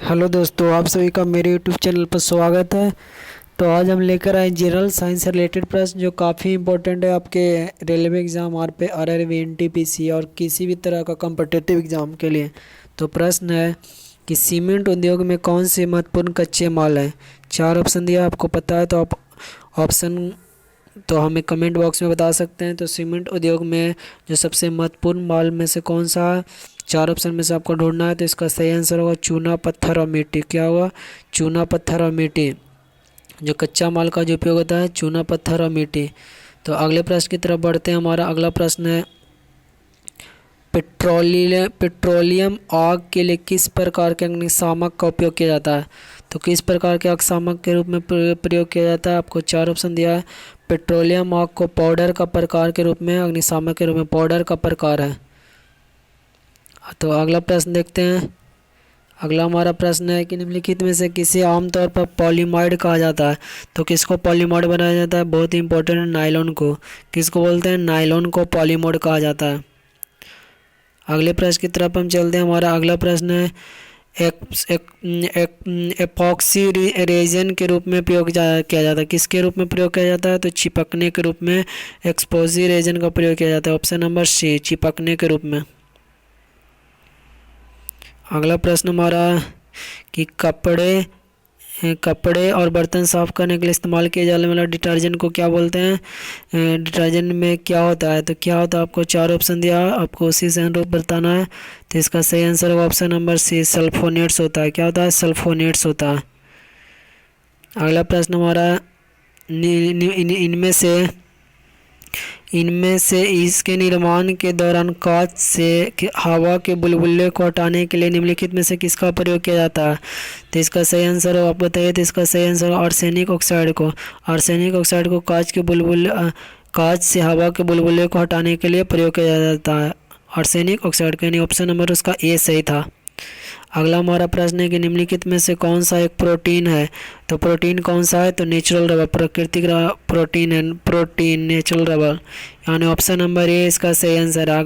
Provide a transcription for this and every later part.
Hello दोस्तों, आप सभी का मेरे यूट्यूब चैनल पर स्वागत है। तो आज हम लेकर आए जनरल साइंस से रिलेटेड प्रश्न जो काफ़ी इंपॉर्टेंट है आपके रेलवे एग्ज़ाम आरआरबी एनटीपीसी और किसी भी तरह का कॉम्पिटिटिव एग्ज़ाम के लिए। तो प्रश्न है कि सीमेंट उद्योग में कौन से महत्वपूर्ण कच्चे माल हैं। चार ऑप्शन दिया, आपको पता है तो आप ऑप्शन तो हमें कमेंट बॉक्स में बता सकते हैं। तो सीमेंट उद्योग में जो सबसे महत्वपूर्ण माल में से कौन सा है, चार ऑप्शन में से आपको ढूंढना है। तो इसका सही आंसर होगा चूना, पत्थर और मिट्टी। क्या होगा? चूना, पत्थर और मिट्टी। जो कच्चा माल का जो उपयोग होता है चूना, पत्थर और मिट्टी। तो अगले प्रश्न की तरफ बढ़ते हैं। हमारा अगला प्रश्न है पेट्रोलियम आग के लिए किस प्रकार के अग्निशामक का उपयोग किया जाता है। तो किस प्रकार के अग्निशामक के रूप में प्रयोग किया जाता है, आपको चार ऑप्शन दिया है। पेट्रोलियम आग को पाउडर का प्रकार के रूप में, अग्निशामक के रूप में पाउडर का प्रकार है। तो अगला प्रश्न देखते हैं। अगला हमारा प्रश्न है कि निम्नलिखित में से किसे आमतौर पर पॉलीमाइड कहा जाता है। तो किसको पॉलीमाइड बनाया जाता है? बहुत ही इंपॉर्टेंट है, नायलॉन को। किसको बोलते हैं? नायलॉन को पॉलीमाइड कहा जाता है। अगले प्रश्न की तरफ हम चलते हैं। हमारा अगला प्रश्न है एपॉक्सी रेजन के रूप में प्रयोग किया जाता है। किसके रूप में प्रयोग किया जाता है? तो चिपकने के रूप में एक्सपोजी रेजन का प्रयोग किया जाता है। ऑप्शन नंबर सी, चिपकने के रूप में। अगला प्रश्न हमारा कि कपड़े और बर्तन साफ करने के लिए इस्तेमाल किए जाने वाला डिटर्जेंट को क्या बोलते हैं? डिटर्जेंट में क्या होता है? तो क्या होता है, आपको चार ऑप्शन दिया है, आपको उसी से अनुरूप बताना है। तो इसका सही आंसर होगा ऑप्शन नंबर सी, सल्फोनेट्स होता है। क्या होता है? सल्फोनेट्स होता है। अगला प्रश्न हमारा इनमें से इसके निर्माण के दौरान कांच से हवा के बुलबुले को हटाने के लिए निम्नलिखित में से किसका प्रयोग किया जाता है? तो इसका सही आंसर हो, आप बताइए। तो इसका सही आंसर आर्सेनिक ऑक्साइड को। आर्सेनिक ऑक्साइड को कांच से हवा के बुलबुले को हटाने के लिए प्रयोग किया जाता है। आर्सेनिक ऑक्साइड का, यानी ऑप्शन नंबर उसका ए सही था। अगला हमारा प्रश्न है कि निम्नलिखित में से कौन सा एक प्रोटीन है। तो प्रोटीन कौन सा है? तो नेचुरल रबर, प्राकृतिक प्रोटीन है। प्रोटीन, नेचुरल रबर, यानी ऑप्शन नंबर ए इसका सही आंसर है।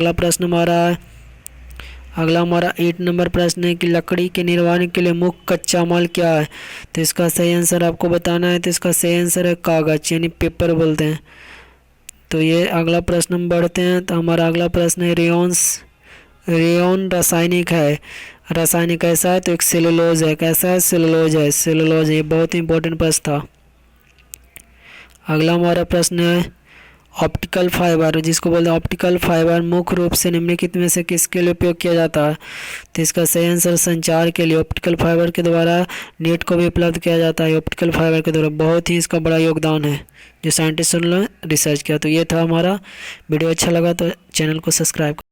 अगला हमारा 8 नंबर प्रश्न है कि लकड़ी के निर्माण के लिए मुख्य कच्चा माल क्या है। तो इसका सही आंसर आपको बताना है। तो इसका सही आंसर है कागज, यानी पेपर बोलते हैं। तो ये अगला प्रश्न हम बढ़ते हैं। तो हमारा अगला प्रश्न है रेयॉन रासायनिक कैसा है? तो एक सेलुलोज है। कैसा है? सेलुलोज है। ये बहुत ही इंपॉर्टेंट प्रश्न था। अगला हमारा प्रश्न है ऑप्टिकल फाइबर, जिसको बोलते हैं ऑप्टिकल फाइबर, मुख्य रूप से निम्नलिखित में से किसके लिए उपयोग किया जाता है? तो इसका सही आंसर संचार के लिए। ऑप्टिकल फाइबर के द्वारा नेट को भी उपलब्ध किया जाता है। ऑप्टिकल फाइबर के द्वारा बहुत ही इसका बड़ा योगदान है जो साइंटिस्टों ने रिसर्च किया। तो ये था हमारा वीडियो। अच्छा लगा तो चैनल को सब्सक्राइब